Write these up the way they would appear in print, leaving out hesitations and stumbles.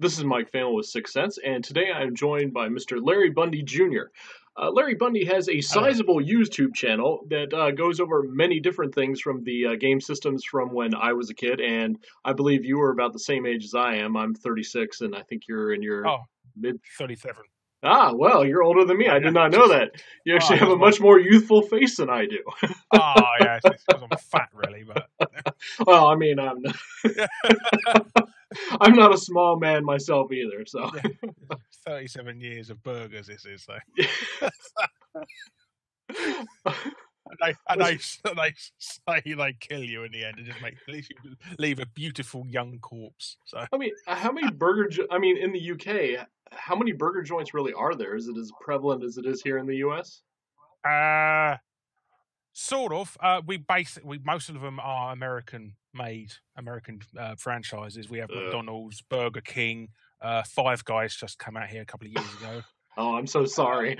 This is Mike Fallon with Syxx, and today I am joined by Mr. Larry Bundy Jr. Larry Bundy has a Hello. sizable YouTube channel that goes over many different things from the game systems from when I was a kid, and I believe you were about the same age as I am. I'm 36, and I think you're in your Oh, mid. 37. Ah, well, you're older than me. Yeah, I yeah. did not know Just, that. You actually have just a one. much more youthful face than I do. Yeah, it's because I'm fat, really, but Well, I mean, yeah, I'm not a small man myself either, so. yeah. 37 years of burgers, this is, so. And they say they kill you in the end and just make at least you leave a beautiful young corpse. So, I mean, how many I mean, in the UK, how many burger joints really are there? Is it as prevalent as it is here in the US? uh, sort of. We most of them are American-made, American franchises. We have Ugh. McDonald's, Burger King, Five Guys just come out here a couple of years ago. Oh, I'm so sorry.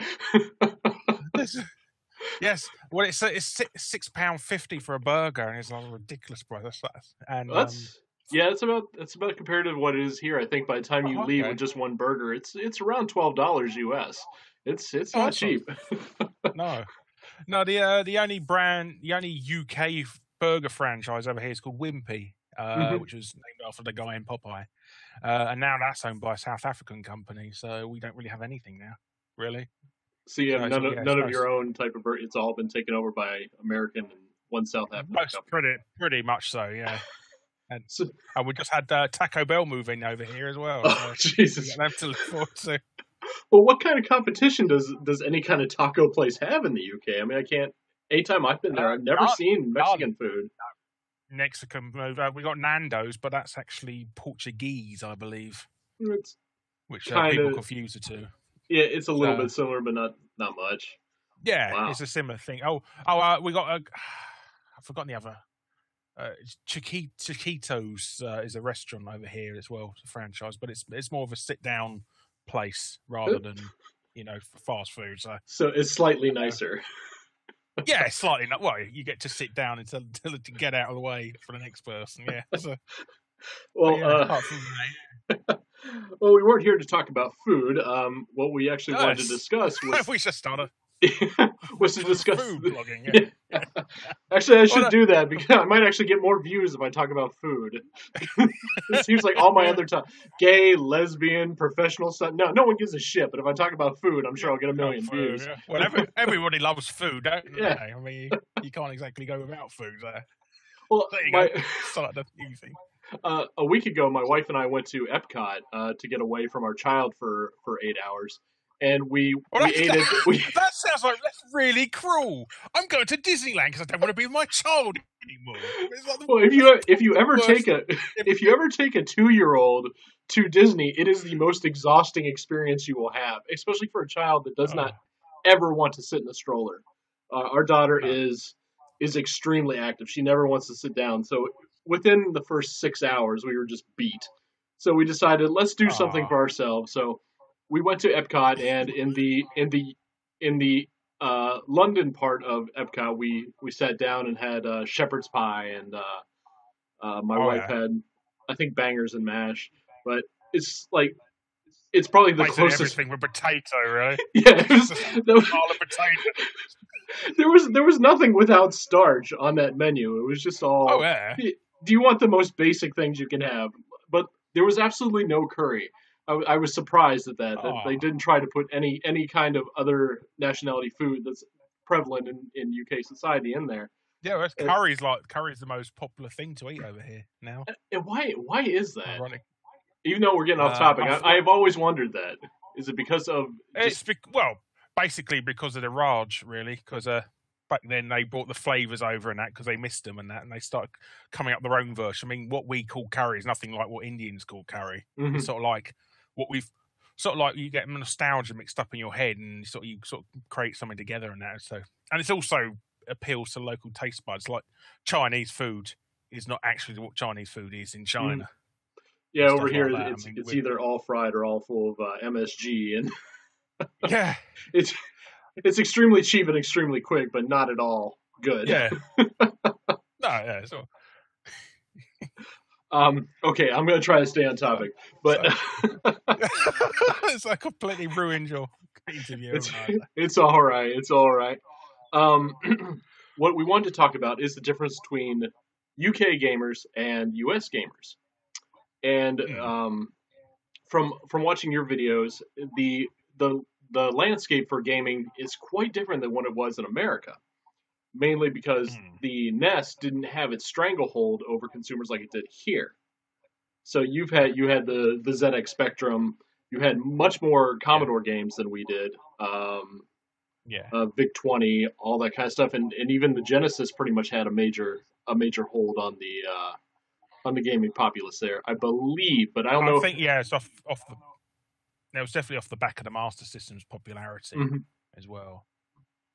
Yes, well, it's £6.50 for a burger, and it's like a ridiculous price. And That's yeah, it's about comparative to what it is here. I think by the time you oh, leave with okay, just one burger, it's around $12 US. It's oh, not that's not cheap. no, no. The only UK burger franchise over here is called Wimpy, Hmm. which was named after the guy in Popeye, and now that's owned by a South African company. So we don't really have anything now, really. So you have So it's none all, of yeah, none of it's your own type of burger. It's all been taken over by American and one South African most company. pretty much so, yeah. And So, and we just had Taco Bell moving over here as well, oh so we Jesus. got them to look forward to. Well, what kind of competition does any kind of taco place have in the UK? I mean, I can't. Anytime I've been there, I've never None, seen none. Mexican food. Mexican move. We got Nando's, but that's actually Portuguese, I believe, It's which kind people of confuse the two. yeah, it's a little So bit similar, but not much. yeah, Wow. it's a similar thing. We got a. I've forgotten the other. Chiquitos is a restaurant over here as well, it's a franchise, but it's more of a sit down place rather than fast food. So So it's slightly uh, nicer. yeah, slightly not. Well, you get to sit down until to get out of the way for the next person. Yeah. So, but Well, yeah, apart from well, we weren't here to talk about food. What we actually that, wanted to yes, discuss was we should start a was to discuss. food blogging. Yeah. Yeah. Actually, I should Well, do that because I might actually get more views if I talk about food. It seems like all my yeah, other time, gay, lesbian, professional stuff. No one gives a shit. But if I talk about food, I'm sure I'll get a oh, million food. views. Yeah. Well, everybody loves food, don't Yeah. they? I mean, you can't exactly go without food there. Well, There you go. my Start the new thing. a week ago, my wife and I went to Epcot to get away from our child for 8 hours, and we Well, we ate it. that sounds like that's really cruel. I'm going to Disneyland because I don't want to be with my child anymore. It's like the Well, if you ever worst. take a if you ever take a 2-year-old to Disney, it is the most exhausting experience you will have, especially for a child that does Oh, not ever want to sit in a stroller. Our daughter no. is extremely active. She never wants to sit down. So within the first 6 hours, we were just beat. So we decided let's do something Oh, for ourselves. So we went to Epcot, and in the London part of Epcot, we sat down and had shepherd's pie, and my oh wife yeah. had I think bangers and mash. But it's like it's probably the Basically closest. everything with potato, really. Yeah, it It's was, just a there was pile of potato. there was nothing without starch on that menu. It was just Oh all. yeah. Do you want the most basic things you can have? But there was absolutely no curry. I was surprised at that Oh they didn't try to put any kind of other nationality food that's prevalent in UK society in there. yeah. Well, And, curry's the most popular thing to eat over here now. and why is that? Ironic. Even though we're getting off topic, I I've always wondered that. Is it because of just well, basically because of the Raj, really, because back then they brought the flavors over and that because they missed them and that, and they started coming up their own version. I mean, what we call curry is nothing like what Indians call curry. It's mhm. sort of like what we've sort of like you get nostalgia mixed up in your head, and you sort of create something together and that. So, and it's also appeals to local taste buds. Like Chinese food is not actually what Chinese food is in Mhm. China Yeah, and over stuff here like that. I it's mean, it's either all fried or all full of MSG, and yeah, it's it's extremely cheap and extremely quick, but not at all good. yeah, no, yeah. So Okay, I'm gonna try to stay on topic, but It's like completely ruined your interview. it's Haven't I? it's all right. It's all right. Um, what we wanted to talk about is the difference between UK gamers and US gamers, and Hmm. from watching your videos, the the the landscape for gaming is quite different than what it was in America. Mainly because Hmm. the Nest didn't have its stranglehold over consumers like it did here. So Yeah. you had the ZX Spectrum, you had much more Yeah. Commodore games than we did. Yeah. VIC 20, all that kind of stuff, and even the Genesis pretty much had a major hold on the gaming populace there, I believe, but I don't I know if. think yeah, it's off the. It was definitely off the back of the Master System's popularity Mhm. as well.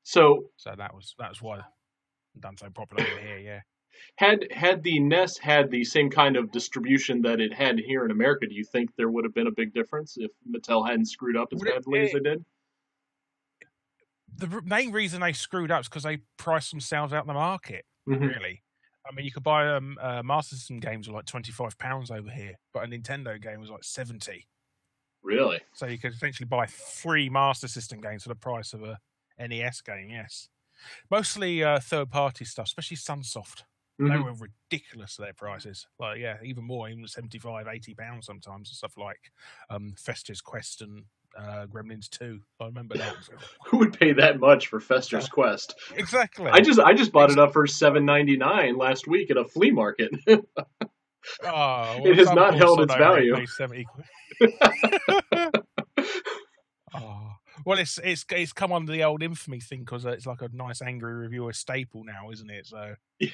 So So that was why it done so popular over here. Yeah. had the Nest had the same kind of distribution that it had here in America, do you think there would have been a big difference if Mattel hadn't screwed up as Would it, badly as they did? the main reason they screwed up is because they priced themselves out of the market. Hmm. Really, I mean, you could buy Master System games for like £25 over here, but a Nintendo game was like 70. Really? So you could essentially buy 3 Master System games for the price of a NES game. Yes, mostly third-party stuff, especially Sunsoft. They Hmm. were ridiculous their prices. Like, yeah, even more, even £75, £80 sometimes. Stuff like Fester's Quest and Gremlins 2. I remember that. Who would pay that much for So, Fester's Quest? exactly. I just bought it up for $7.99 last week at a flea market. Oh, It well, has some not poor held sod its over here value. pays 70 quid. Oh. Well, it's come under the old infamy thing because it's like a nice angry reviewer staple now, isn't it? So Yeah,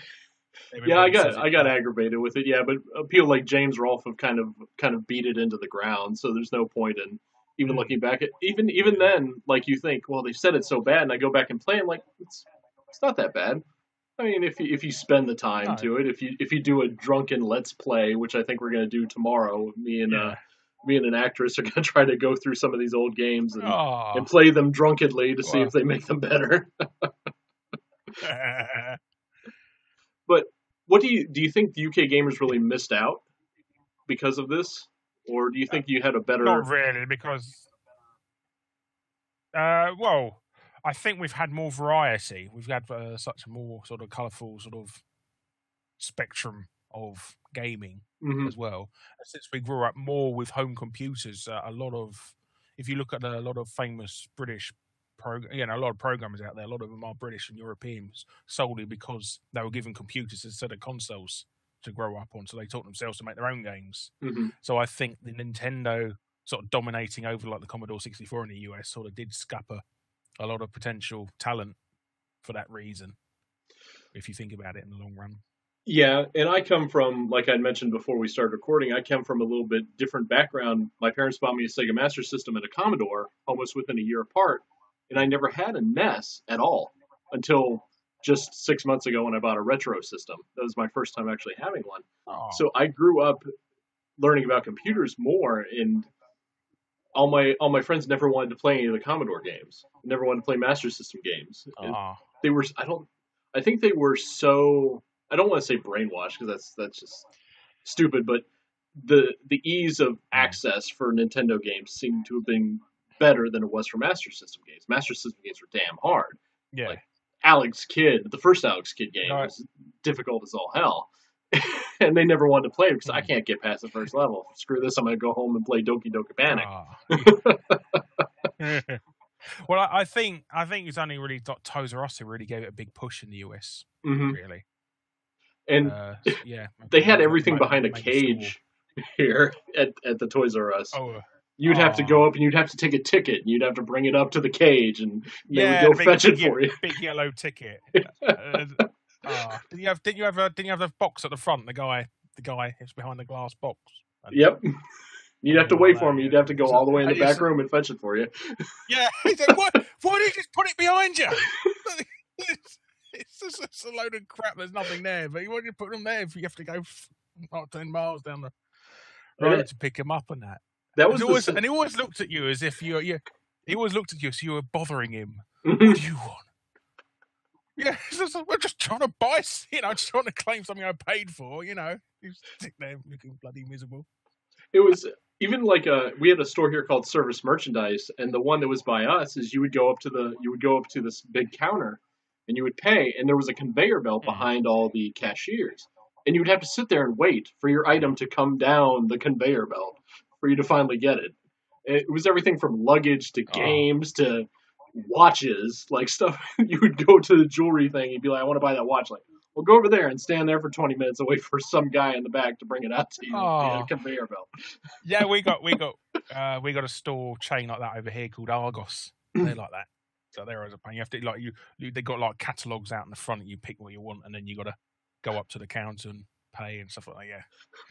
everybody says it. I got aggravated with it. Yeah, but people like James Rolfe have kind of beat it into the ground. So there's no point in even looking back at even Yeah. then. Like you think, well, they said it's so bad, and I go back and play, and like it's not that bad. I mean, if you spend the time No. to it, if you do a drunken let's play, which I think we're gonna do tomorrow, Yeah. me and an actress are gonna try to go through some of these old games Oh. and play them drunkenly to see if Well. they make them better. But what do you think the UK gamers really missed out because of this, or do you think you had a Not better? really, because well, I think we've had more variety. We've had such a more sort of colourful sort of spectrum of gaming Hmm. as well. Since we grew up more with home computers, a lot of, if you look at a lot of famous British a lot of programmers out there, a lot of them are British and Europeans solely because they were given computers instead of consoles to grow up on, so they taught themselves to make their own games. Hmm. So I think the Nintendo sort of dominating over like the Commodore 64 in the US sort of did scupper a lot of potential talent for that reason, if you think about it in the long run. Yeah, and I come from, like I'd mentioned before we started recording, I come from a little bit different background. My parents bought me a Sega Master System and a Commodore almost within a year apart, and I never had a NES at all until just 6 months ago when I bought a retro system. That was my first time actually having one. Oh, So I grew up learning about computers more, and all my friends never wanted to play any of the Commodore games, never wanted to play Master System games, and oh, they were I think they were so, I don't want to say brainwashed because that's just stupid, but the ease of mm. access for Nintendo games seemed to have been better than it was for Master System games. Master System games were damn hard. Yeah. Like Alex Kidd, the first Alex Kidd game No, was difficult as all hell. And they never wanted to play it because I mm. can't get past the first level. Screw this, I'm gonna go home and play Doki Doki Panic. Oh. Well, I think it's only really Toys R Us who really gave it a big push in the US. Hmm. Really, And yeah, they had everything they behind a made the store. cage here at the Toys R Us. Oh, You'd have to go up and you'd have to take a ticket and you'd have to bring it up to the cage and they would yeah, go the fetch it for you. big yellow ticket. Didn't you have the box at the front? The guy is behind the glass box. And Yep. You'd have to wait for him. yeah. You'd have to go So, all the way in the back room and fetch it for you. yeah, he said, "What? Why did you just put it behind you?" It's just a load of crap. There's nothing there. But why did you put them there if you have to go 10 miles down the road to pick them up and that? That And was he always looked at you as if he always looked at you as you were bothering him. the. What do you want? Yeah, we're just trying to buy, just trying to claim something I paid for. You sit there looking bloody miserable. It was even like we had a store here called Service Merchandise, and the one that was by us is you would go up to this big counter, and you would pay, and there was a conveyor belt behind all the cashiers, and you would have to sit there and wait for your item to come down the conveyor belt for you to finally get it. It was everything from luggage to games to watches, like stuff. You would go to the jewelry thing, you'd be like, I want to buy that watch. Like, well, go over there and stand there for 20 minutes and wait for some guy in the back to bring it out to you via conveyor belt. Yeah, we got a store chain like that over here called Argos. They're like that. So they're as a pain. You have to they got like catalogs out in the front. You pick what you want, and then you got to go up to the counter and pay and stuff like that. Yeah,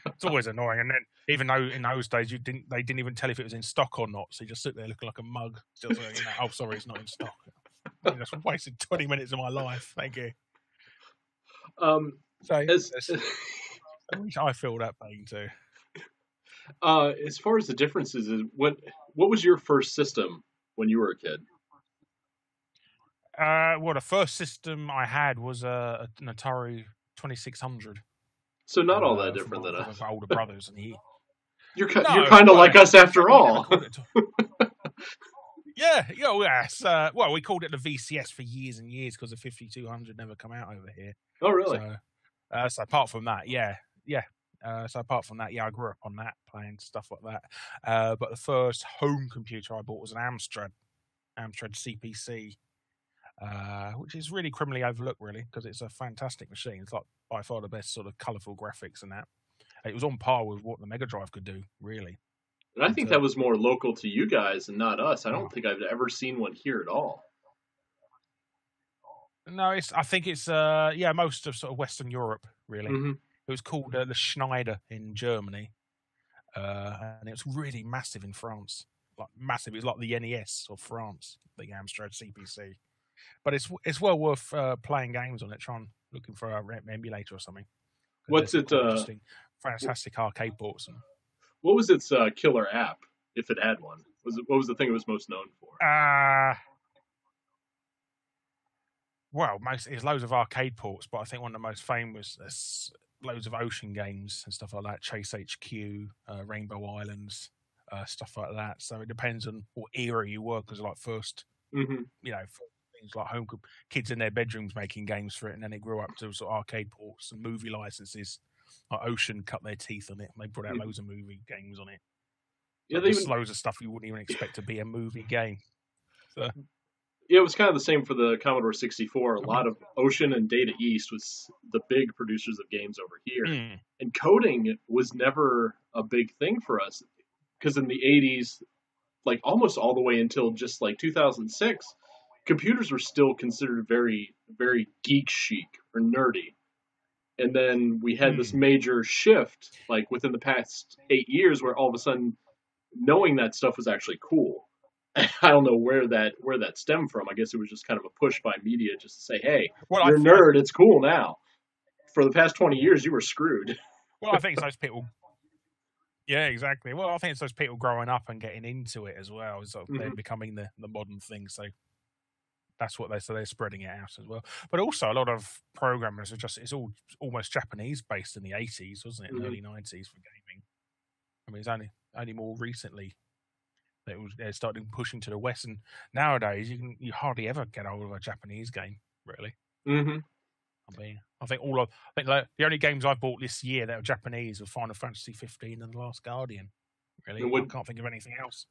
it's always annoying. And then even though in those days they didn't even tell if it was in stock or not. So you just sit there looking like a mug, still saying, oh, sorry, it's not in stock. I just wasted 20 minutes of my life. Thank you. I feel that pain too. As far as the differences, is what was your first system when you were a kid? Well, the first system I had was an Atari 2600. So not all that different than us. My older brothers, and you're kind of like us after all. Yes. Well, we called it the VCS for years and years because the 5200 never come out over here. Oh, really? So apart from that, yeah. So apart from that, I grew up on that, playing stuff like that. But the first home computer I bought was an Amstrad CPC, which is really criminally overlooked, really, because it's a fantastic machine. It's like by far the best sort of colourful graphics and that. It was on par with what the Mega Drive could do, really. And I think that was more local to you guys and not us. I don't think I've ever seen one here at all. No, I think it's most of sort of Western Europe, really. Mm-hmm. It was called the Schneider in Germany, and it was really massive in France. Like massive, it was like the NES of France, the Amstrad CPC. But it's well worth playing games on it. Looking for an emulator or something. What's it? Interesting, fantastic arcade ports. What was its killer app, if it had one? What was the thing it was most known for? Well, it's loads of arcade ports, but I think one of the most famous is loads of ocean games and stuff like that. Chase HQ, Rainbow Islands, stuff like that. So it depends on what era you were, because like first, mm-hmm. Things like home kids in their bedrooms making games for it, and then it grew up to sort of arcade ports and movie licenses. Like Ocean cut their teeth on it. And they brought out loads of movie games on it. Yeah, there's loads of stuff you wouldn't even expect to be a movie game. So. Yeah, it was kind of the same for the Commodore 64. A lot of Ocean and Data East was the big producers of games over here. And coding was never a big thing for us, because in the 80s, like almost all the way until just like 2006, computers were still considered very, very geek chic or nerdy. And then we had this major shift, like within the past 8 years, where all of a sudden knowing that stuff was actually cool. I don't know where that stemmed from. I guess it was just kind of a push by media just to say, hey, you're a nerd, it's cool now. For the past 20 years, you were screwed. Well, I think it's those people. Yeah, exactly. Well, I think it's those people growing up and getting into it as well. So they're becoming the modern thing. So that's what they're spreading it out as well. But also a lot of programmers it's all almost Japanese based in the 80s, wasn't it? In the early 90s for gaming. I mean, it's only more recently they're starting pushing to the West, and nowadays you hardly ever get hold of a Japanese game, really. Mm-hmm. I mean, I think the only games I bought this year that are Japanese were Final Fantasy 15 and The Last Guardian. Really, I can't think of anything else.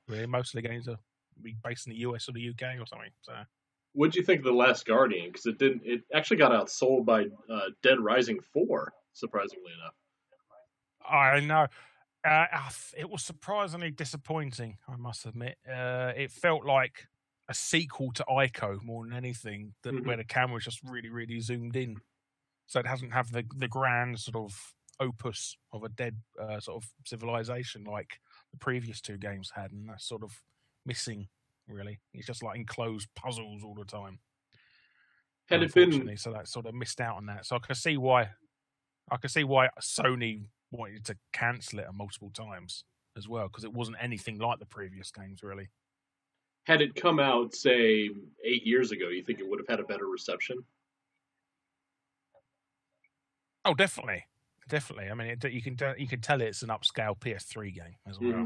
Really, most of the games are based in the US or the UK or something. So, what did you think of The Last Guardian? Because it actually got outsold by Dead Rising 4, surprisingly enough. I know. It was surprisingly disappointing, I must admit. It felt like a sequel to Ico more than anything, where the camera was just really, really zoomed in. So it doesn't have the grand sort of opus of a dead sort of civilization like the previous two games had, and that's sort of missing, really. It's just like enclosed puzzles all the time. Had it been... So that sort of missed out on that. So I can see why Sony wanted to cancel it multiple times as well, because it wasn't anything like the previous games, really. Had it come out, say, 8 years ago, you think it would have had a better reception? Oh, definitely, definitely. I mean, you can tell it's an upscale PS3 game as Hmm.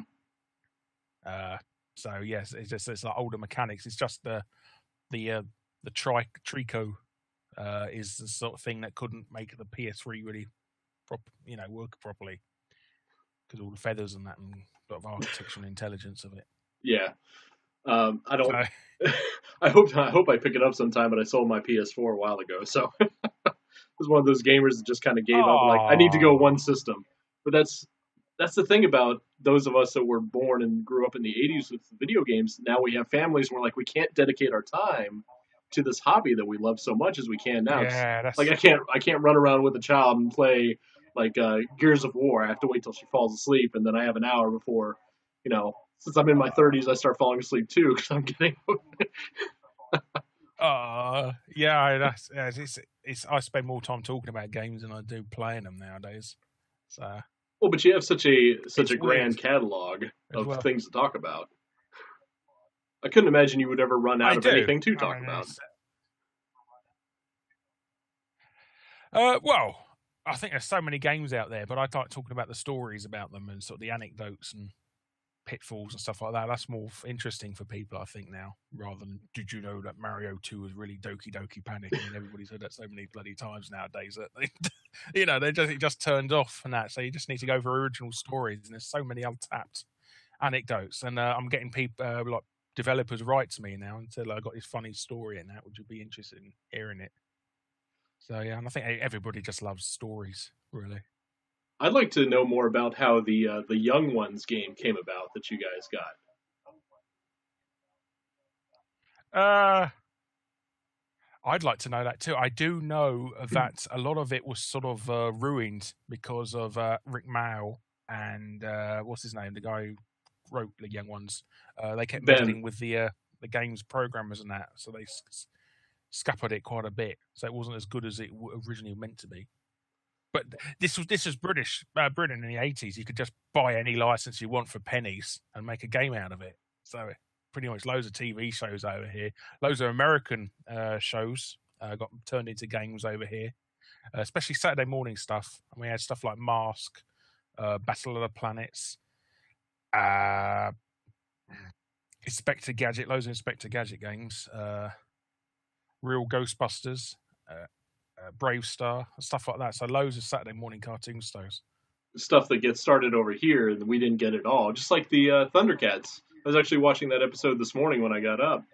well. So yes, it's like older mechanics. It's just the uh, the Trico is the sort of thing that couldn't make the PS3 really work properly because all the feathers and that and sort of architecture and intelligence of it. Yeah. I don't. So I hope I pick it up sometime, but I sold my PS4 a while ago, so I was one of those gamers that just kind of gave up. Like, I need to go oh one system. But that's the thing about those of us that were born and grew up in the '80s with video games. Now we have families, and we're like, we can't dedicate our time to this hobby that we love so much as we can now. 'Cause, yeah, like, that's I can't run around with a child and play like Gears of War. I have to wait till she falls asleep, and then I have an hour before, since I'm in my 30s, I start falling asleep too because I'm getting. yeah, it's I spend more time talking about games than I do playing them nowadays. So Well, but you have such a it's weird grand catalog as of well. things to talk about. I couldn't imagine you would ever run I out of do. anything to I talk mean, about. well, I think there's so many games out there, but I like talking about the stories about them and sort of the anecdotes and pitfalls and stuff like that. That's more interesting for people, I think, now, rather than did you know that Mario 2 was really Doki Doki Panic? I mean, everybody's heard that so many bloody times nowadays that they, it just turned off and that. So you just need to go for original stories, and there's so many untapped anecdotes. And I'm getting people like developers write to me now and tell I got this funny story in that. Would you be interested in hearing it? So yeah, and I think everybody just loves stories, really. I'd like to know more about how the Young Ones game came about that you guys got. Uh, I'd like to know that too. I do know that a lot of it was sort of ruined because of Rick Mao and what's his name, the guy who wrote the Young Ones. They kept Ben, meddling with the game's programmers and that, so they scuppered it quite a bit. So it wasn't as good as it originally meant to be. But this was Britain in the 80s. You could just buy any license you want for pennies and make a game out of it. So pretty much loads of TV shows over here, loads of American shows got turned into games over here, especially Saturday morning stuff. And we had stuff like Mask, Battle of the Planets, uh, Inspector Gadget, loads of Inspector Gadget games, Real Ghostbusters. Brave Star, stuff like that. So loads of Saturday morning cartoon shows. stuff that gets started over here and we didn't get it all. Just like the Thundercats. I was actually watching that episode this morning when I got up.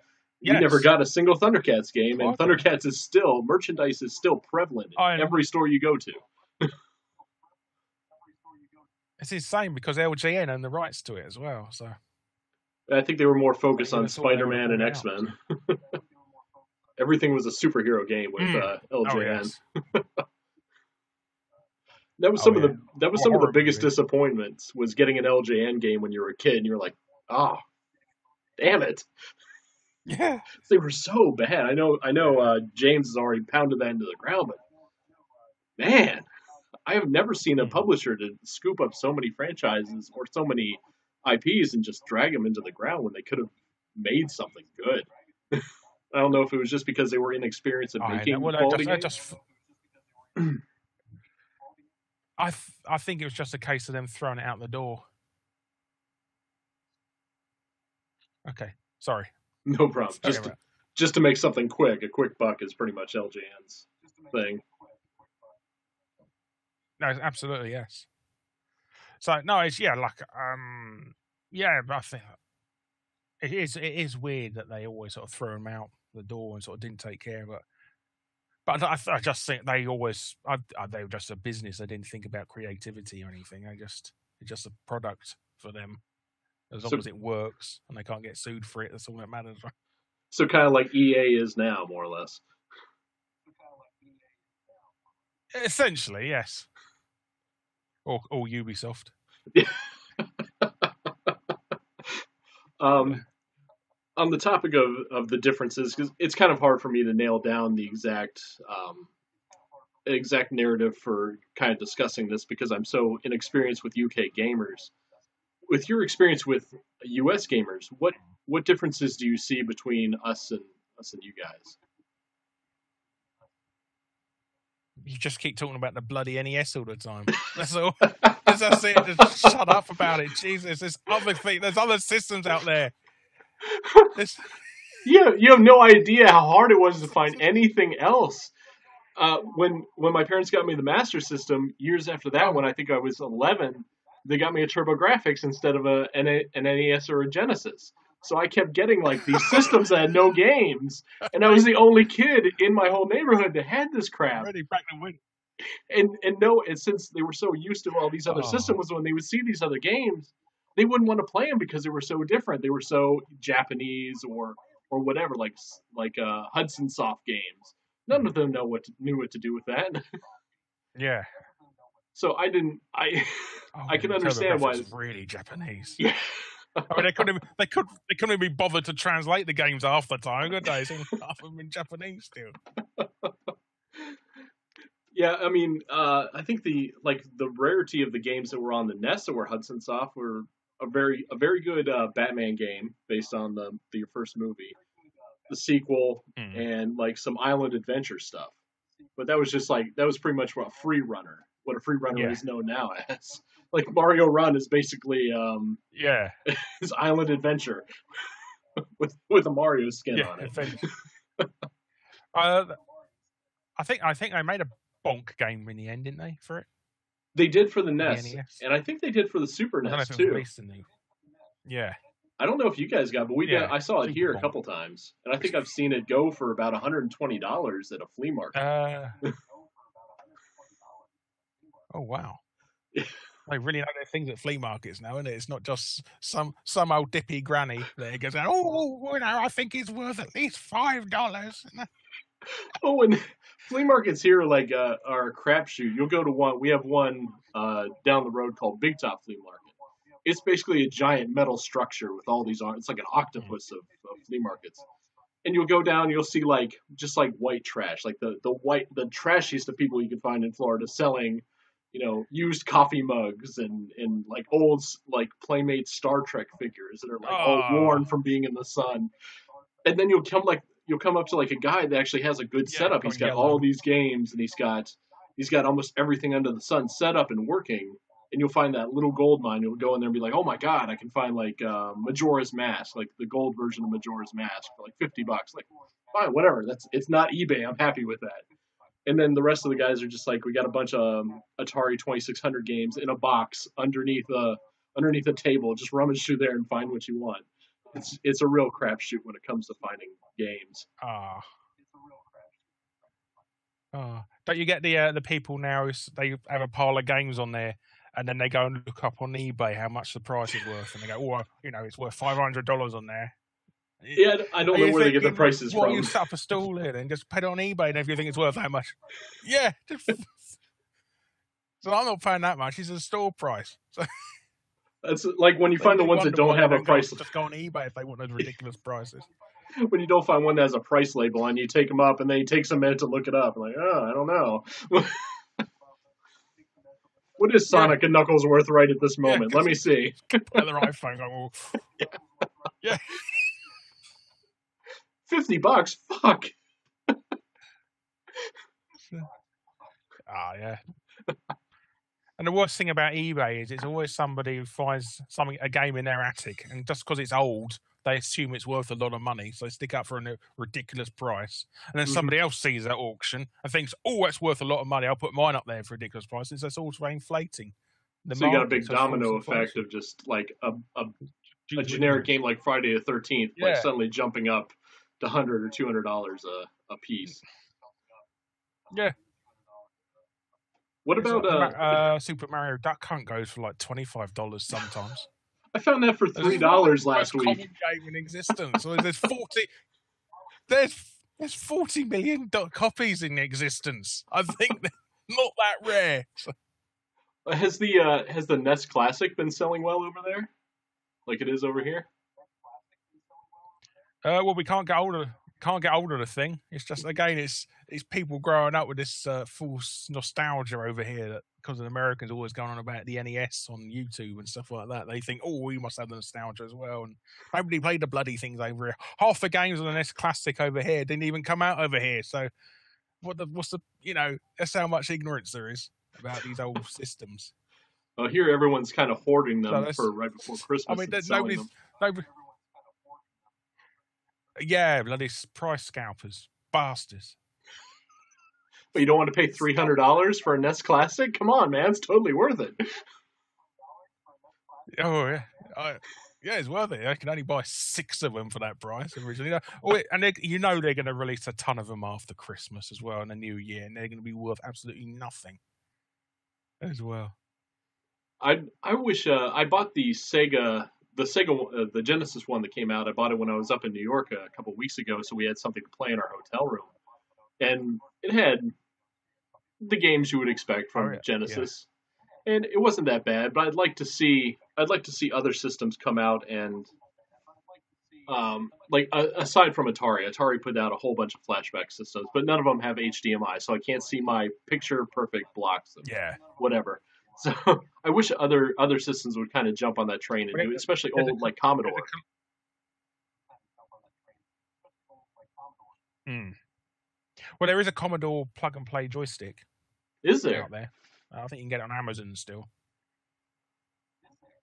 We never Yes. got a single Thundercats game, and Crikey. Thundercats is still merchandise is still prevalent I in every store you go to. It's insane because LGN own the rights to it as well. So I think they were more but focused you would on have thought they would have Spider-Man and brought it out. X-Men. Everything was a superhero game with Oh LJN. yes. That was Oh some of yeah. Or the horror biggest movies. disappointments was getting an LJN game when you were a kid and you were like, oh, damn it. Yeah. They were so bad. I know James has already pounded that into the ground, but man, I have never seen a Mm. publisher to scoop up so many franchises or so many IPs and just drag them into the ground when they could have made something good. I don't know if it was just because they were inexperienced at I know. making Well, quality I games. just I think it was just a case of them throwing it out the door. Okay. Sorry. No problem. Sorry about. Just to make something quick, a quick buck is pretty much LJN's thing. No, absolutely yes. So no, it's yeah, but I think it is weird that they always sort of throw them out the door and sort of didn't take care of it. But I just think they always they were just a business. They didn't think about creativity or anything. It's just a product for them. As long So as it works and they can't get sued for it, that's all that matters. so kind of like EA is now, more or less. Essentially, yes. Or Ubisoft. um, on the topic of the differences, because it's kind of hard for me to nail down the exact narrative for kind of discussing this because I'm so inexperienced with UK gamers. with your experience with U.S. gamers, what differences do you see between us and you guys? You just keep talking about the bloody NES all the time. That's all. That's it. Just shut up about it. Jesus, there's other things. There's other systems out there. There's... You have no idea how hard it was to find anything else. When my parents got me the Master System, years after that, when I think I was 11, they got me a TurboGrafx instead of an NES or a Genesis. So I kept getting like these systems that had no games, and I was the only kid in my whole neighborhood that had this crap. Ready back to win. And since they were so used to all these other systems, when they would see these other games, they wouldn't want to play them because they were so different. They were so Japanese or whatever, like Hudson Soft games. None of them knew what to do with that. Yeah. So I didn't. I can understand why it's really Japanese. Yeah. I mean, they couldn't even be bothered to translate the games half the time, could they? So half of them in Japanese still. Yeah, I mean, I think the rarity of the games that were on the NES that were Hudson Soft were a very good Batman game based on the first movie, the sequel, and like some island adventure stuff. But that was pretty much what a free runner is known now as. Like Mario Run is basically his island adventure with a Mario skin on it. I think they made a bonk game in the end, didn't they? For it, they did for the NES, and I think they did for the Super NES too. Yeah, I don't know if you guys got, but we did. I saw it here a couple times, and I think I've seen it go for about $120 at a flea market. Oh wow! They really know their things at flea markets now, isn't it? It's not just some old dippy granny that goes, "Oh, I think it's worth at least $5." Oh, and flea markets here are a crapshoot. You'll go to one. We have one down the road called Big Top Flea Market. It's basically a giant metal structure with all these. It's like an octopus of flea markets. And you'll go down, you'll see just white trash, like the trashiest of people you can find in Florida selling, used coffee mugs and like old Playmate Star Trek figures that are all worn from being in the sun. And then you'll come up to a guy that actually has a good setup. He's got all these games, and he's got almost everything under the sun set up and working. And you'll find that little gold mine. You'll go in there and be like, "Oh my god, I can find Majora's Mask, like the gold version of Majora's Mask for $50." Like, fine, whatever. It's not eBay. I'm happy with that. And then the rest of the guys are just like, we got a bunch of Atari 2600 games in a box underneath a table. Just rummage through there and find what you want. It's a real crapshoot when it comes to finding games. Don't you get the people now? They have a pile of games on there, and then they go and look up on eBay how much the price is worth, and they go, "Oh, it's worth $500 on there." Yeah, I don't know where they get the prices from. You set up a stall here and just put it on eBay, and if you think it's worth that much, yeah. So I'm not paying that much. It's a store price. So that's like when you find the ones that don't have a price. Just go on eBay if they want those ridiculous prices. When you don't find one that has a price label on, you take them up, and then it takes a minute to look it up. I'm like, I don't know. What is Sonic and Knuckles worth right at this moment? Let me see. Their iPhone. Yeah. $50? Fuck. Yeah. And the worst thing about eBay is it's always somebody who finds a game in their attic, and just because it's old, they assume it's worth a lot of money, so they stick up for a ridiculous price. And then somebody else sees that auction and thinks, "Oh, that's worth a lot of money. I'll put mine up there for ridiculous prices." That's also inflating. So you got a big domino effect of just like a generic game like Friday the 13th, suddenly jumping up to $100 or $200 a piece. Yeah. What about Super Mario Duck Hunt goes for like $25 sometimes. I found that for $3 last week. Common game in existence. There's 40 million copies in existence. I think they're not that rare. Has the NES Classic been selling well over there, like it is over here? Well, we can't get hold of can't get hold of the thing. It's just again, it's people growing up with this false nostalgia over here that because the Americans are always going on about the NES on YouTube and stuff like that. They think, oh, we must have the nostalgia as well. And nobody played the bloody things over here. Half the games on the NES Classic over here didn't even come out over here. So what's the that's how much ignorance there is about these old systems. Well, here everyone's kind of hoarding them for right before Christmas. I mean, and selling them. nobody. Yeah, bloody price scalpers, bastards. But you don't want to pay $300 for a NES Classic? Come on, man, it's totally worth it. Oh yeah, yeah, it's worth it. I can only buy 6 of them for that price originally. And they're going to release a ton of them after Christmas as well, and the New Year, and they're going to be worth absolutely nothing as well. I wish I bought the Genesis one that came out. I bought it when I was up in New York a couple weeks ago, so we had something to play in our hotel room, and it had the games you would expect from Genesis, and it wasn't that bad. But I'd like to see other systems come out and aside from Atari put out a whole bunch of flashback systems, but none of them have HDMI, so I can't see my picture perfect blocks and whatever. So I wish other systems would kind of jump on that train and do it, especially old like Commodore. Well, there is a Commodore plug and play joystick. Is there? Out there? I think you can get it on Amazon still.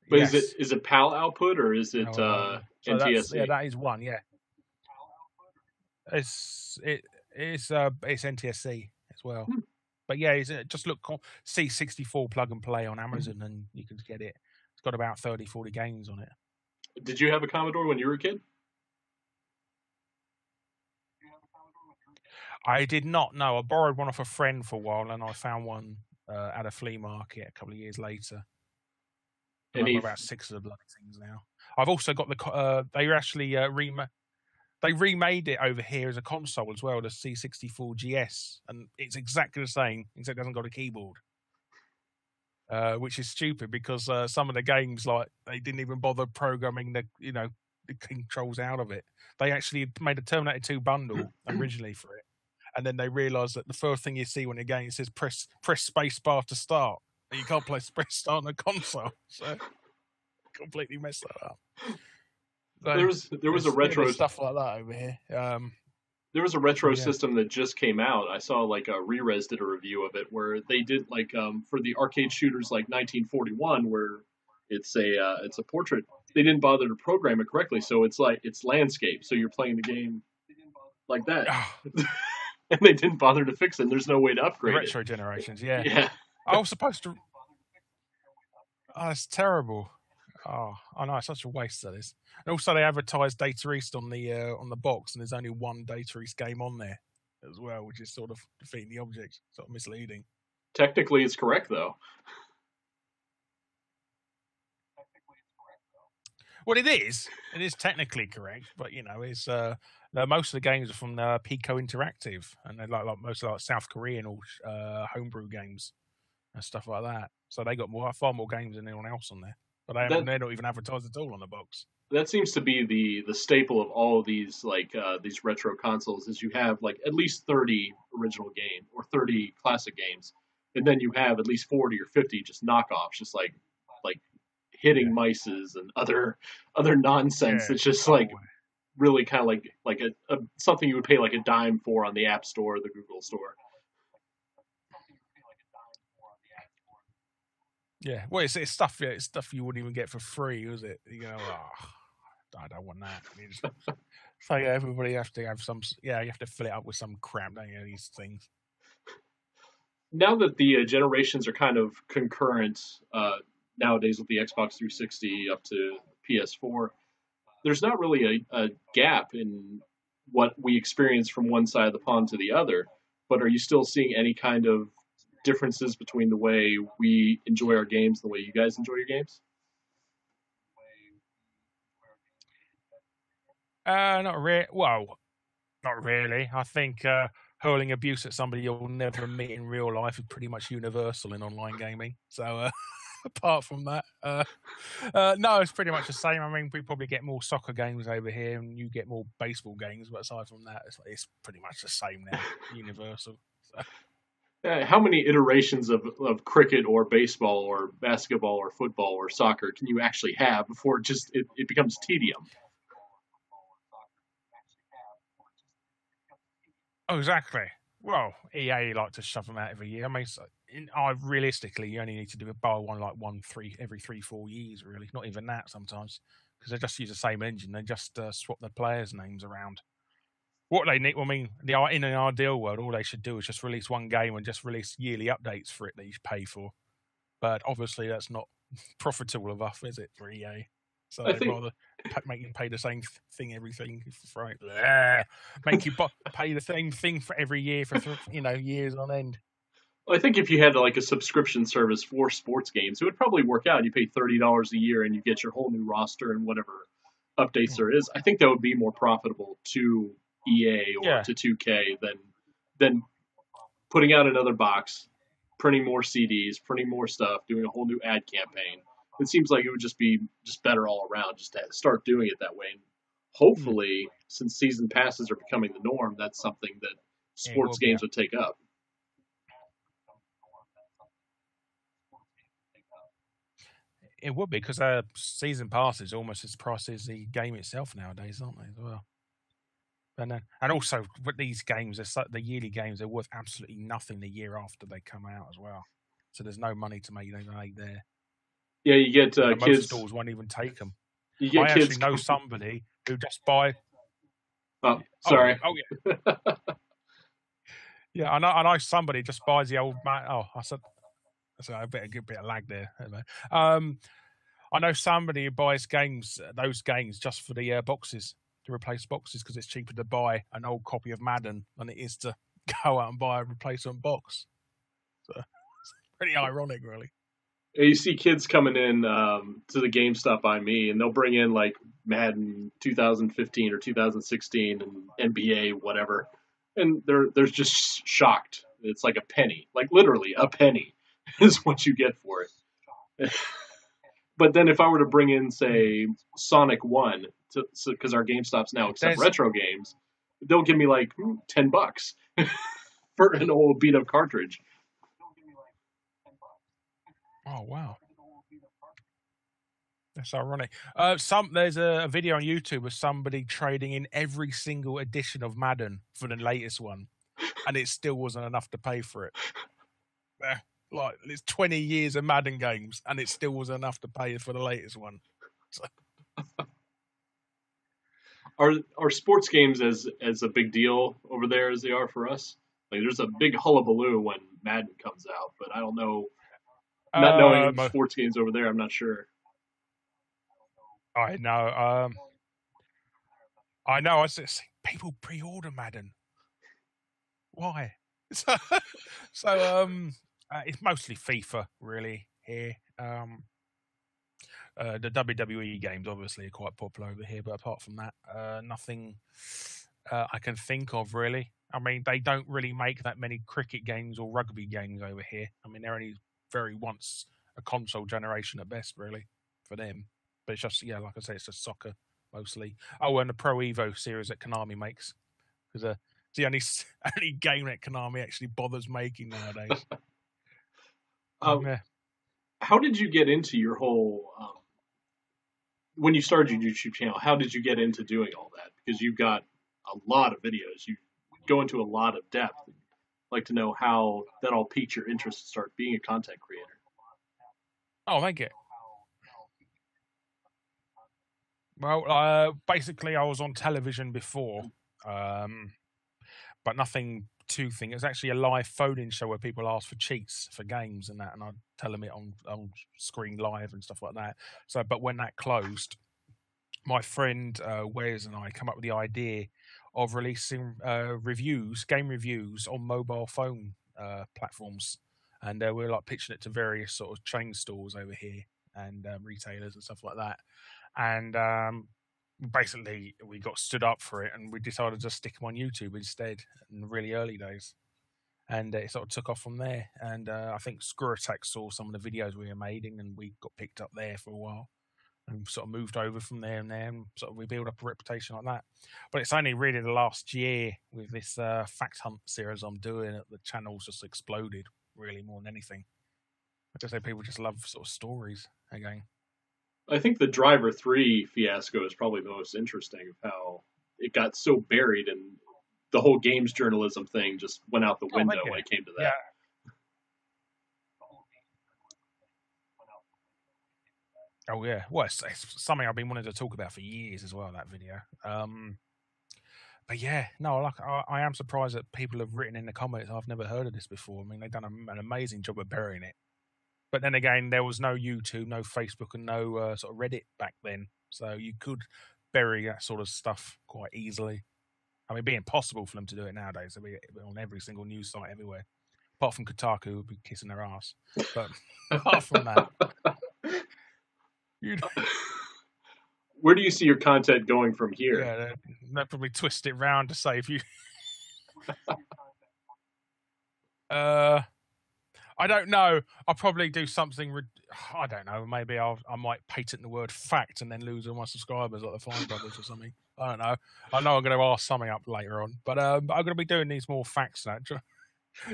But is it PAL output or is it NTSC? That is one. Yeah, it's NTSC as well. But yeah, just look C64 plug and play on Amazon and you can get it. It's got about 30, 40 games on it. Did you have a Commodore when you were a kid? I did not know. I borrowed one off a friend for a while, and I found one at a flea market a couple of years later. I've got about 6 of the bloody things now. I've also got they actually they remade it over here as a console as well, the C64 GS, and it's exactly the same, except it hasn't got a keyboard. Which is stupid because some of the games, like, they didn't even bother programming the controls out of it. They actually made a Terminator 2 bundle originally for it. And then they realised that the first thing you see when the game says press space bar to start, and you can't press start on a console, so completely messed that up. So there was a retro stuff like that over here. There was a retro system that just came out. I saw like Re-Res did a review of it where they did like for the arcade shooters like 1941, where it's a portrait. They didn't bother to program it correctly, so it's landscape. So you're playing the game like that. And they didn't bother to fix it. There's no way to upgrade it. Retro generations, yeah. I was supposed to. Oh, it's terrible. Oh, I know, it's such a waste that is. And also, they advertised Data East on the box, and there's only one Data East game on there as well, which is sort of defeating the object, sort of misleading. Technically, it's correct though. Well, it is. It is technically correct, but it's most of the games are from Pico Interactive, and they're like most of South Korean or homebrew games and stuff like that. So they got far more games than anyone else on there, but they're not even advertised at all on the box. That seems to be the staple of all of these these retro consoles is you have like at least 30 original games or 30 classic games, and then you have at least 40 or 50 just knockoffs, just like hitting mices and other nonsense that's just really kind of like a something you would pay like a dime for on the App Store or the Google Store. Yeah, well, it's stuff. Yeah, it's stuff you wouldn't even get for free, was it? I don't want that. So yeah, everybody has to have some. Yeah, you have to fill it up with some crap, don't you? These things. Now that the generations are kind of concurrent nowadays with the Xbox 360 up to PS4, there's not really a gap in what we experience from one side of the pond to the other. But are you still seeing any kind of differences between the way we enjoy our games and the way you guys enjoy your games? Not really. Well, not really. I think hurling abuse at somebody you'll never meet in real life is pretty much universal in online gaming. So apart from that, no, it's pretty much the same. I mean, we probably get more soccer games over here, and you get more baseball games. But aside from that, it's pretty much the same now, universal. So. How many iterations of cricket or baseball or basketball or football or soccer can you actually have before it becomes tedium? Oh, exactly. Well, EA like to shove them out every year. I mean, realistically, you only need to do a bar one like every 3-4 years, really. Not even that sometimes, because they just use the same engine. They just swap the players' names around. What they need, I mean, in an ideal world, all they should do is just release one game and just release yearly updates for it that you pay for. But obviously, that's not profitable enough, is it, for EA? So they'd rather make you pay the same thing everything for make you pay the same thing for every year for years on end. Well, I think if you had like a subscription service for sports games, it would probably work out. You pay $30 a year and you get your whole new roster and whatever updates there is. I think that would be more profitable to EA or to 2K than putting out another box, printing more CDs, printing more stuff, doing a whole new ad campaign. It seems like it would just be better all around just to start doing it that way. And hopefully, since season passes are becoming the norm, that's something that sports games would take up. It would be, because season pass is almost as pricey as the game itself nowadays, aren't they, as well? And also, with these games, the yearly games, they're worth absolutely nothing the year after they come out as well. So there's no money to make there. Yeah, you get kids. Most stores won't even take them. You get I actually know somebody who just buy. Oh, sorry. Oh yeah. Yeah, I know somebody just buys the old man. Oh, I said that's a bit of lag there. I know somebody who buys those games just for the boxes, to replace boxes, because it's cheaper to buy an old copy of Madden than it is to go out and buy a replacement box. So it's pretty ironic, really. You see kids coming in to the GameStop by me, and they'll bring in like Madden 2015 or 2016 and NBA, whatever, and they're just shocked. It's like a penny, like literally a penny, is what you get for it. But then if I were to bring in, say, Sonic 1, because our GameStops now accept retro games, they'll give me like $10 for an old beat up cartridge. Oh wow, that's ironic. There's a video on YouTube of somebody trading in every single edition of Madden for the latest one, and it still wasn't enough to pay for it. Like, it's 20 years of Madden games, and it still wasn't enough to pay for the latest one. So. Are sports games as a big deal over there as they are for us? Like, there's a big hullabaloo when Madden comes out, but I don't know. Not knowing sports games over there, I'm not sure. I know. I see people pre-order Madden. Why? So it's mostly FIFA, really, here. The WWE games obviously are quite popular over here, but apart from that, nothing I can think of, really. I mean, they don't really make that many cricket games or rugby games over here. I mean, they're only once a console generation at best, really, for them. But it's just, like I say, it's just soccer mostly. Oh, and the Pro Evo series that Konami makes, because it's the only game that Konami actually bothers making nowadays. How did you get into your whole when you started your YouTube channel? How did you get into doing all that? Because you've got a lot of videos. You go into a lot of depth. I'd like to know how that all piqued your interest to start being a content creator. Oh, thank you. Well, basically, I was on television before, but nothing too thing. It was actually a live phone-in show where people ask for cheats for games and that, and I'd tell them it on screen live and stuff like that. So, but when that closed, my friend Wes and I come up with the idea of releasing game reviews on mobile phone platforms, and we're like pitching it to various sort of chain stores over here and retailers and stuff like that. And basically, we got stood up for it, and we decided to stick them on YouTube instead in the really early days. and it sort of took off from there. And I think Screw Attack saw some of the videos we were making, and we got picked up there for a while, and sort of moved over from there and sort of we built up a reputation like that. But it's only really the last year with this Fact Hunt series I'm doing that the channel's just exploded, really, more than anything. I just say people just love sort of stories again. I think the Driver 3 fiasco is probably the most interesting of how it got so buried and the whole games journalism thing just went out the window when it came to that. Yeah. Oh yeah, well, it's something I've been wanting to talk about for years as well. That video, but yeah, no, like I am surprised that people have written in the comments. I've never heard of this before. I mean, they've done an amazing job of burying it. But then again, there was no YouTube, no Facebook, and no sort of Reddit back then, so you could bury that sort of stuff quite easily. I mean, it'd be impossible for them to do it nowadays. It'd be on every single news site everywhere, apart from Kotaku, who would be kissing their ass. But apart from that. Where do you see your content going from here? Yeah, they'll probably twist it round to say if you. I don't know. I'll probably do something. I don't know. Maybe I might patent the word fact and then lose all my subscribers, like the Fine Brothers or something. I don't know. I know I'm going to ask something up later on, but I'm going to be doing these more facts now,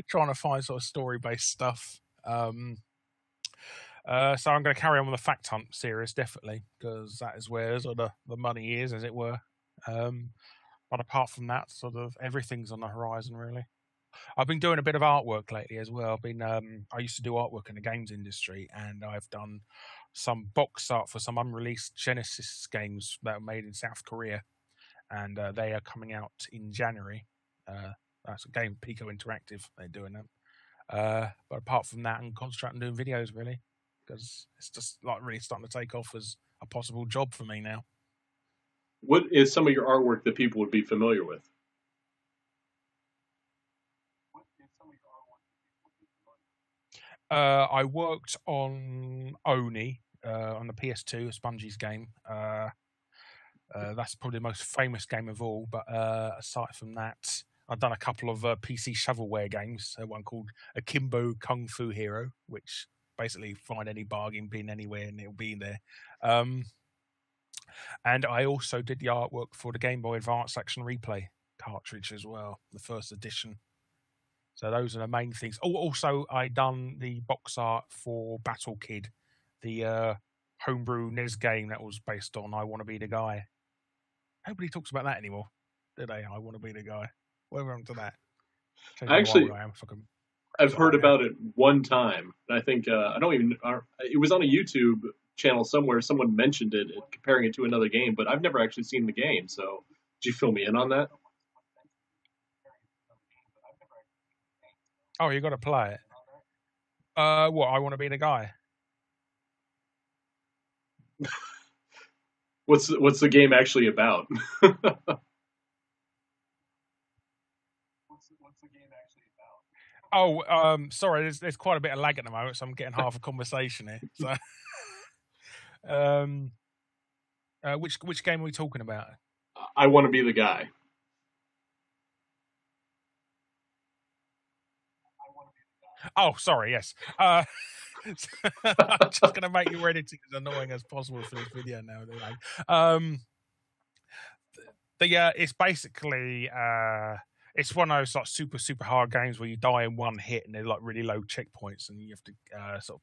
trying to find sort of story-based stuff. So I'm going to carry on with the Fact Hunt series, definitely, because that is where sort of the money is, as it were. But apart from that, sort of everything's on the horizon, really. I've been doing a bit of artwork lately as well. I used to do artwork in the games industry, and I've done some box art for some unreleased Genesis games that were made in South Korea, and they are coming out in January. That's a game, Pico Interactive, they're doing them. But apart from that, I'm concentrating on doing videos, really, because it's just like really starting to take off as a possible job for me now. What is some of your artwork that people would be familiar with? I worked on Oni on the PS2, it's Bungie's game. That's probably the most famous game of all. But aside from that, I've done a couple of PC shovelware games. One called Akimbo Kung Fu Hero, which basically find any bargain bin anywhere and it'll be in there. And I also did the artwork for the Game Boy Advance Action Replay cartridge as well, the first edition. So those are the main things. Oh, also I done the box art for Battle Kid, the homebrew NES game that was based on I Want to Be the Guy. Nobody talks about that anymore, do they? I Want to Be the Guy. Whatever happened to that? Actually, I've heard about it one time. I think I don't even. It was on a YouTube channel somewhere. Someone mentioned it, comparing it to another game, but I've never actually seen the game. So, did you fill me in on that? Oh, you got to play it. What? I Want to Be the Guy. What's the game actually about? Oh, sorry. There's quite a bit of lag at the moment, so I'm getting half a conversation here. So, which game are we talking about? I Want to Be the Guy. Oh, sorry. Yes. I'm just going to make your editing as annoying as possible for this video now. It's basically it's one of those like super hard games where you die in one hit and they're like really low checkpoints and you have to sort of.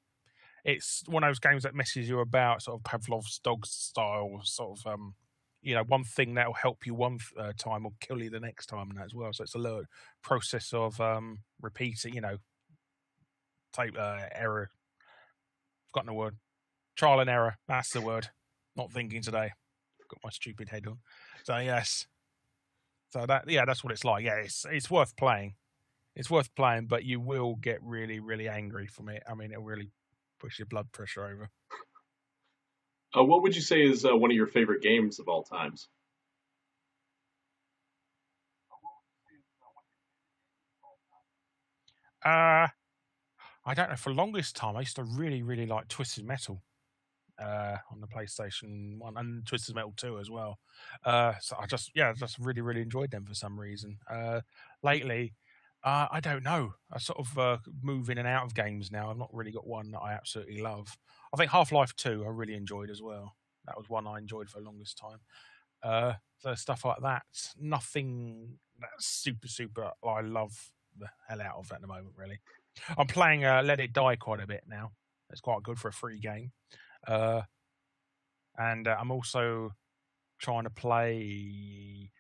It's one of those games that messes you about, sort of Pavlov's dog style, sort of. One thing that will help you one time will kill you the next time, and that as well. So it's a little process of repeating. Type error. Forgotten the word. Trial and error. That's the word. Not thinking today. Got my stupid head on. So yes. So that's what it's like. Yeah, it's worth playing. It's worth playing, but you will get really, really angry from it. I mean, it'll really push your blood pressure over. What would you say is one of your favorite games of all times? I don't know. For the longest time, I used to really, really like Twisted Metal on the PlayStation 1 and Twisted Metal 2 as well. So I just really, really enjoyed them for some reason. Lately, I don't know. I sort of move in and out of games now. I've not really got one that I absolutely love. I think Half-Life 2 I really enjoyed as well. That was one I enjoyed for the longest time. So stuff like that. Nothing that's super. I love the hell out of at the moment, really. I'm playing Let It Die quite a bit now. It's quite good for a free game. And I'm also trying to play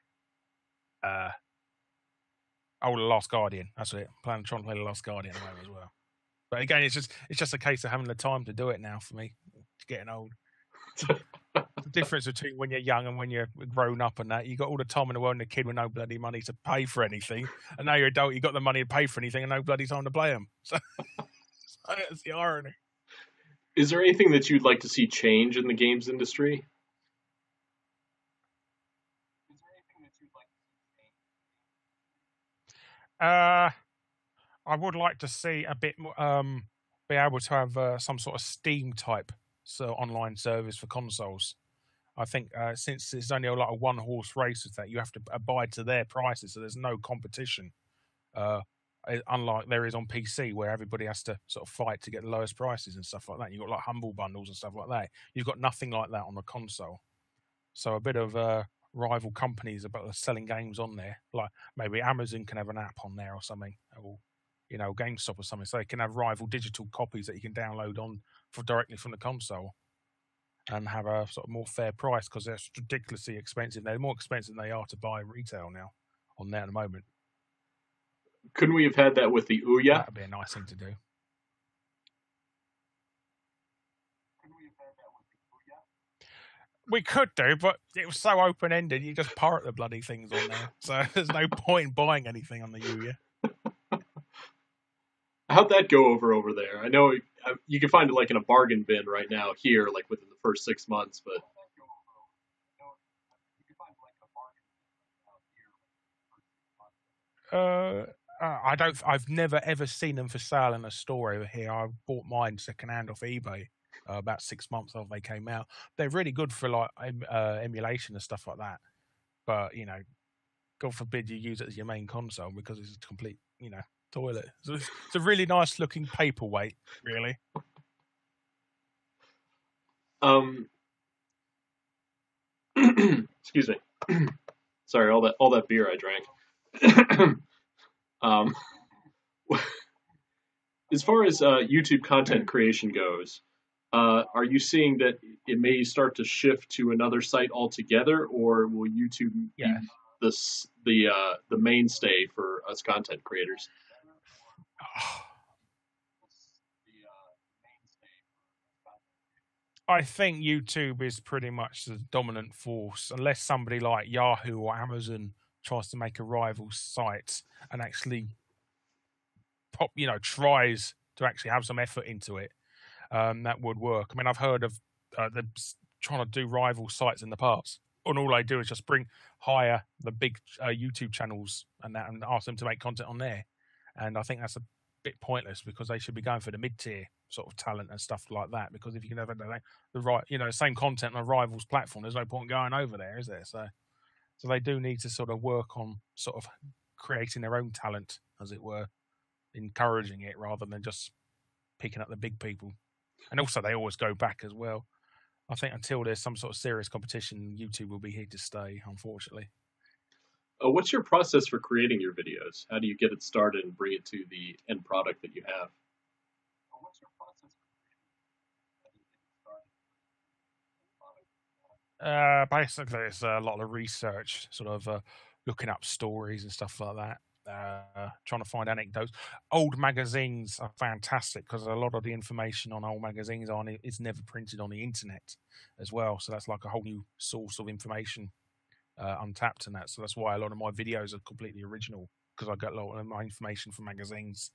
The Last Guardian. That's it. Trying to play The Last Guardian at the moment as well. But again, it's just a case of having the time to do it now for me. It's getting old. The difference between when you're young and when you're grown up and that, you got all the time in the world and a kid with no bloody money to pay for anything. And now you're adult, you got the money to pay for anything and no bloody time to play them. So that's the irony. Is there anything that you'd like to see change in the games industry? I would like to see a bit more, be able to have some sort of Steam type online service for consoles. I think since it's only a lot of one horse races that you have to abide to their prices, so there's no competition. Unlike there is on PC, where everybody has to sort of fight to get the lowest prices and stuff like that. You've got like humble bundles and stuff like that. You've got nothing like that on the console. So a bit of rival companies about selling games on there, like maybe Amazon can have an app on there or something, or GameStop or something, so they can have rival digital copies that you can download directly from the console and have a sort of more fair price because they're ridiculously expensive. They're more expensive than they are to buy retail now on there at the moment. Couldn't we have had that with the Ouya? That'd be a nice thing to do. We could do, but it was so open ended. You just pirate the bloody things on there, so there's no point in buying anything on the Ouya. How'd that go over there? I know you can find it like in a bargain bin right now here, like within the first 6 months, but I've never ever seen them for sale in a store over here. I bought mine secondhand off eBay about 6 months after they came out. They're really good for like emulation and stuff like that. But God forbid you use it as your main console because it's a complete toilet. So it's a really nice looking paperweight, really. Excuse me. Sorry, all that beer I drank. As far as YouTube content creation goes, are you seeing that it may start to shift to another site altogether, or will YouTube be the mainstay for us content creators? I think YouTube is pretty much the dominant force, unless somebody like Yahoo or Amazon tries to make a rival site and actually tries to actually have some effort into it. That would work. I mean, I've heard of them trying to do rival sites in the past, and all they do is just hire the big YouTube channels and ask them to make content on there. And I think that's a bit pointless because they should be going for the mid-tier sort of talent and stuff like that. Because if you can have the right, same content on a rival's platform, there's no point going over there, is there? So they do need to sort of work on sort of creating their own talent, as it were, encouraging it rather than just picking up the big people. And also, they always go back as well. I think until there's some sort of serious competition, YouTube will be here to stay, unfortunately. What's your process for creating your videos? How do you get it started and bring it to the end product that you have? Basically, it's a lot of research, sort of looking up stories and stuff like that. Trying to find anecdotes. Old magazines are fantastic because a lot of the information on old magazines is never printed on the internet as well. So that's like a whole new source of information untapped in that. So that's why a lot of my videos are completely original because I get a lot of my information from magazines.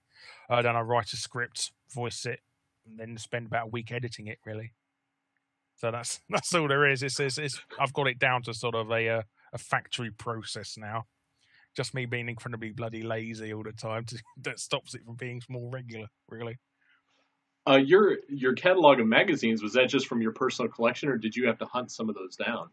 Then I write a script, voice it, and then spend about a week editing it. Really. So that's all there is. It's I've got it down to sort of a factory process now. Just me being incredibly bloody lazy all the time that stops it from being more regular, really. Your catalog of magazines, was that just from your personal collection, or did you have to hunt some of those down?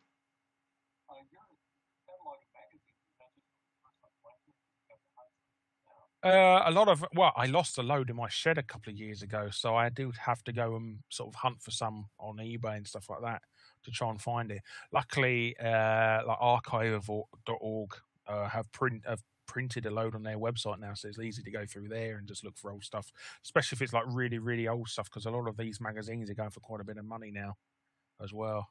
A lot of I lost a load in my shed a couple of years ago, so I do have to go and sort of hunt for some on eBay and stuff like that to try and find it. Luckily, like archive.org have printed a load on their website now, so it's easy to go through there and just look for old stuff, especially if it's like really, really old stuff, because a lot of these magazines are going for quite a bit of money now as well.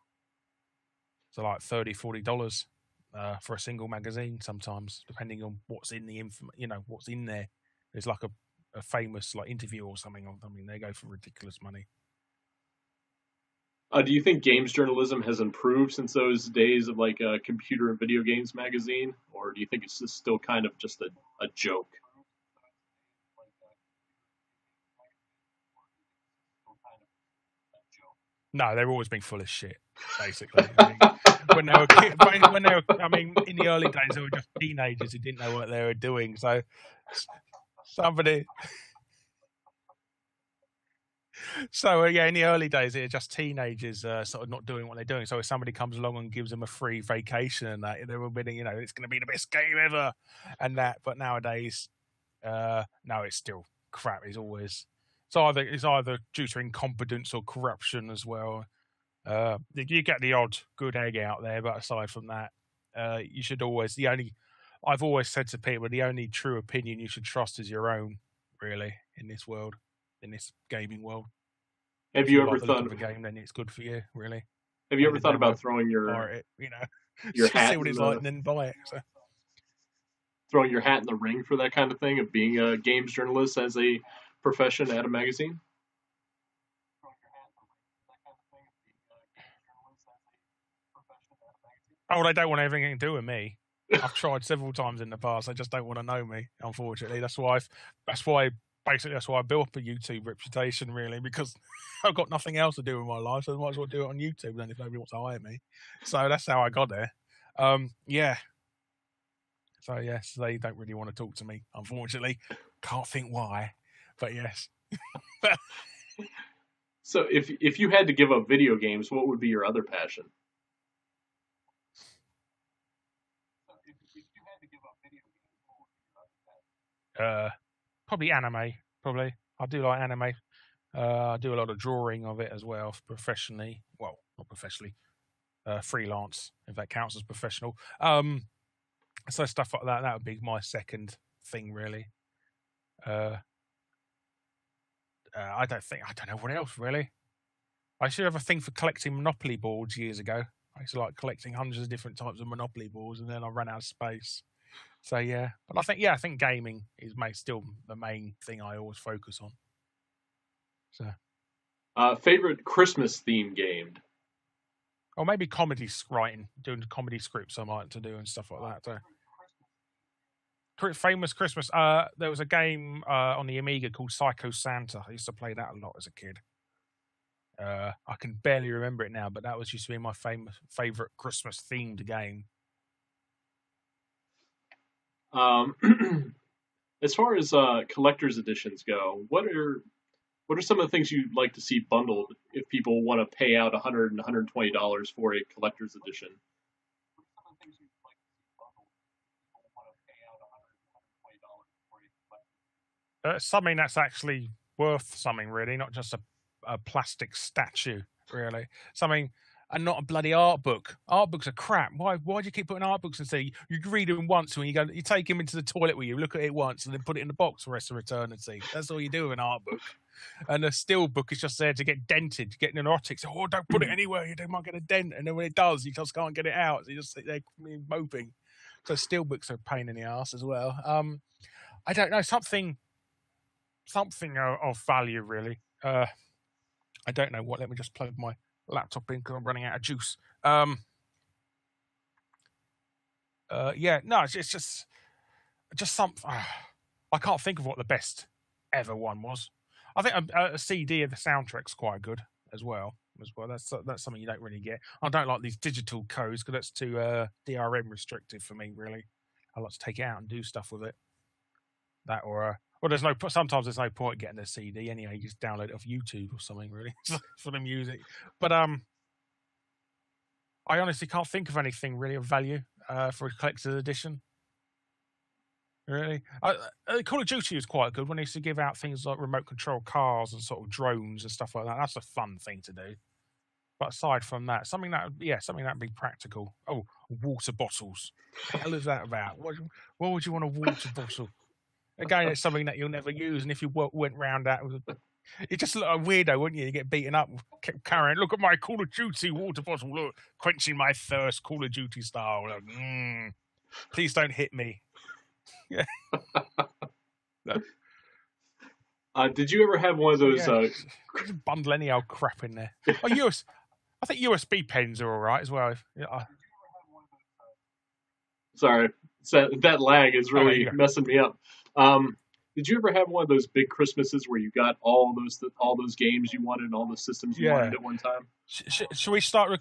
So like $30-$40 for a single magazine sometimes, depending on what's in the what's in there. There's like a famous like interview or something on them, and they go for ridiculous money. Do you think games journalism has improved since those days of like a computer and video games magazine, or do you think it's just still kind of just a joke? No, they've always been full of shit, basically. I mean, when they were, I mean, in the early days, they were just teenagers who didn't know what they were doing. So somebody, yeah, in the early days, they're just teenagers, sort of not doing what they're doing. So if somebody comes along and gives them a free vacation and that, they're winning, it's going to be the best game ever, and that. But nowadays, no, it's still crap. It's either due to incompetence or corruption as well. You get the odd good egg out there, but aside from that, you should always I've always said to people, the only true opinion you should trust is your own, really, in this world, in this gaming world. Have you ever thought of a game? Then it's good for you, really. Have you ever thought about throwing your hat see what it's like and then buy it? So. Throwing your hat in the ring for that kind of thing, of being a games journalist as a profession at a magazine? Oh, they don't want anything to do with me. I've tried several times in the past. They just don't want to know me. Unfortunately, that's why I built up a YouTube reputation, really, because I've got nothing else to do in my life, so I might as well do it on YouTube then if nobody wants to hire me. So that's how I got there. Yeah. So yes, they don't really want to talk to me, unfortunately. Can't think why, but yes. So if you had to give up video games, what would be your other passion? Probably anime. Probably I do like anime. I do a lot of drawing of it as well professionally. Well, not professionally, freelance, if that counts as professional. So stuff like that would be my second thing, really. I don't know what else, really. I used to have a thing for collecting Monopoly boards years ago. I used to like collecting hundreds of different types of Monopoly boards, and then I ran out of space. So yeah, but I think gaming is still the main thing I always focus on. So, favorite Christmas theme game? Or maybe comedy writing, doing comedy scripts I might to do and stuff like that. So, famous Christmas. There was a game on the Amiga called Psycho Santa. I used to play that a lot as a kid. I can barely remember it now, but that used to be my favorite Christmas themed game. As far as collector's editions go, what are some of the things you'd like to see bundled if people want to pay out $100 and $120 for a collector's edition? Something that's actually worth something, really, not just a plastic statue, really. Something, and not a bloody art book. Art books are crap. Why do you keep putting art books and say you can read them once when you take him into the toilet with you, look at it once, and then put it in the box for the rest of eternity? That's all you do with an art book. And a still book is just there to get dented, to get neurotic. So, don't put it anywhere. You might get a dent. And then when it does, you just can't get it out. So you just sit there moping. So still books are a pain in the ass as well. I don't know, something of value, really. I don't know what. Let me just plug my laptop in because I'm running out of juice. Yeah, no, it's just something. I can't think of what the best ever one was. I think a CD of the soundtrack's quite good as well. That's something you don't really get. I don't like these digital codes because that's too DRM restrictive for me, really. I like to take it out and do stuff with it. That or sometimes there's no point getting a CD anyway. You just download it off YouTube or something, really, for the music. But I honestly can't think of anything really of value for a collector's edition. Really? Call of Duty was quite good when they used to give out things like remote control cars and sort of drones and stuff like that. That's a fun thing to do. But aside from that, something that'd be practical. Oh, water bottles. The hell is that about? What would you want a water bottle? Again, it's something that you'll never use. And if you went round that, you just look like a weirdo, wouldn't you? You get beaten up, kept carrying. Look at my Call of Duty water bottle. Look, quenching my thirst, Call of Duty style. Like, please don't hit me. Yeah. Did you ever have one of those? Just bundle any old crap in there. Oh, I think USB pens are all right as well. Sorry, that lag is really messing me up. Did you ever have one of those big Christmases where you got all those games you wanted and all the systems you wanted at one time? Should we start?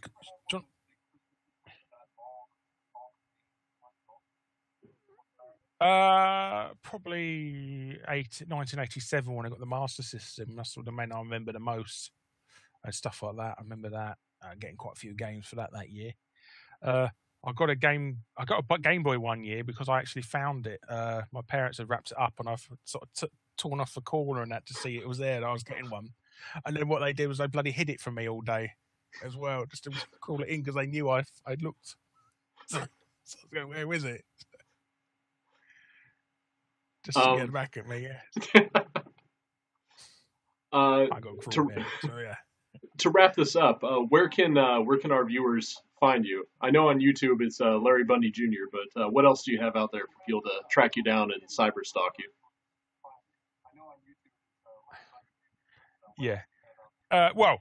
Probably 1987 when I got the Master System. That's the main I remember the most and stuff like that. I remember that getting quite a few games for that year. I got a Game Boy one year because I actually found it. My parents had wrapped it up, and I've sort of torn off the corner and that to see it was there. And I was getting one, and then what they did was they bloody hid it from me all day, as well, just to call it in because they knew I'd looked. So I was going, where is it? Just to get back at me, yeah. I got cruel there, so yeah. To wrap this up, where can our viewers find you? I know on YouTube it's Larry Bundy Jr., but what else do you have out there for people to track you down and cyberstalk you? Yeah. Well,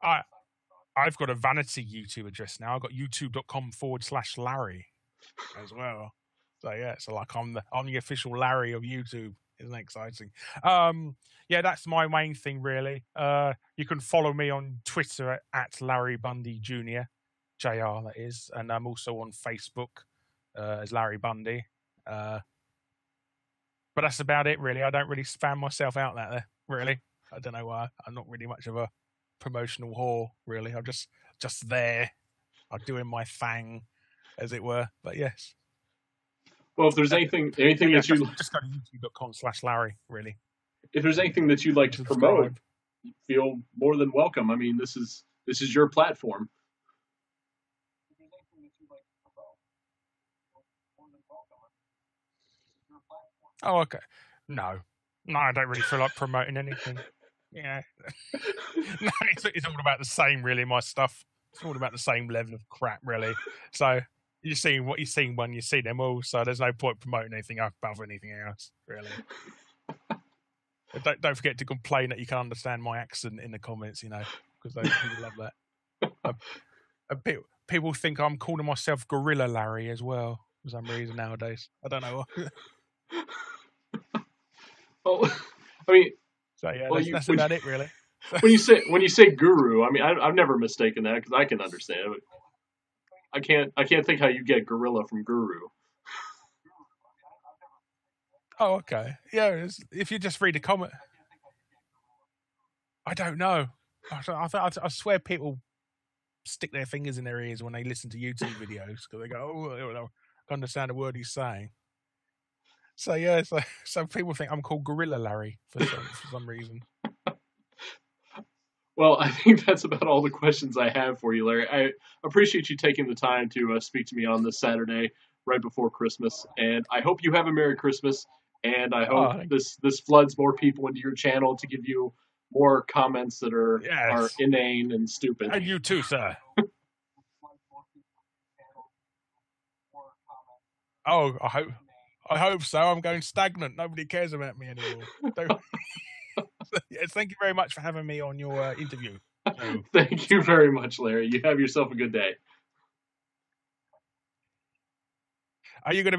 I've got a vanity YouTube address now. I've got youtube.com/Larry as well. So yeah, so like I'm the official Larry of YouTube. Isn't that exciting? Yeah, that's my main thing really. You can follow me on Twitter at Larry Bundy Jr. JR, that is, and I'm also on Facebook as Larry Bundy. But that's about it really. I don't really spam myself out there really. I don't know why. I'm not really much of a promotional whore really. I'm just there. I'm doing my thing, as it were. But yes. Well, if there's anything that you just go to youtube.com/Larry, really. If there's anything that you'd like to promote, feel more than welcome. I mean, this is your platform. Oh, okay. No, I don't really feel like promoting anything. Yeah. No, it's all about the same, really. My stuff. It's all about the same level of crap, really. So. You're seeing what you've seen when you see them all, so there's no point promoting anything above anything else, really. Don't forget to complain that you can understand my accent in the comments, because people love that. People think I'm calling myself Gorilla Larry as well for some reason nowadays. I don't know. Oh, I mean, so yeah, that's about it, really. When you say guru, I mean, I've never mistaken that because I can understand it. I can't think how you get gorilla from guru. Oh, okay. Yeah, if you just read a comment. I don't know. I swear people stick their fingers in their ears when they listen to YouTube videos because they go, "Oh, I don't understand a word he's saying." So yeah, so people think I'm called Gorilla Larry for some reason. Well, I think that's about all the questions I have for you, Larry. I appreciate you taking the time to speak to me on this Saturday right before Christmas, and I hope you have a Merry Christmas, and I hope this floods more people into your channel to give you more comments that are inane and stupid. And you too, sir. Oh, I hope so. I'm going stagnant. Nobody cares about me anymore. Yes, thank you very much for having me on your interview. Thank you very much, Larry. You have yourself a good day. Are you going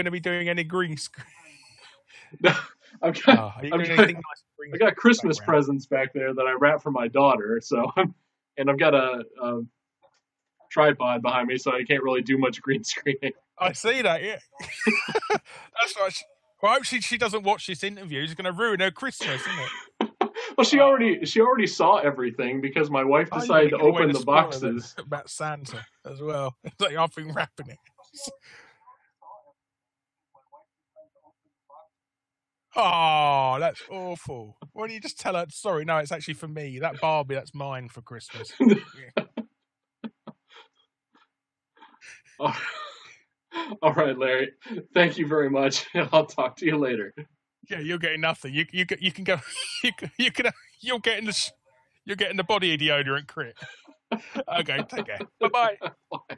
to be doing any green screen? No, I got Christmas presents back there that I wrapped for my daughter. So, and I've got a tripod behind me, so I can't really do much green screening. I see that. Yeah, that's right. Well, I hope she doesn't watch this interview. It's going to ruin her Christmas, isn't it? Well, she already saw everything because my wife decided to open the boxes. About Santa as well. It's like I've been wrapping it. Oh, that's awful. Why don't you just tell her? Sorry, no, it's actually for me. That Barbie, that's mine for Christmas. Yeah. All right, Larry. Thank you very much. I'll talk to you later. Yeah, you're getting nothing. You can go. You're getting the body deodorant crit. Okay, take care. Bye bye. Bye.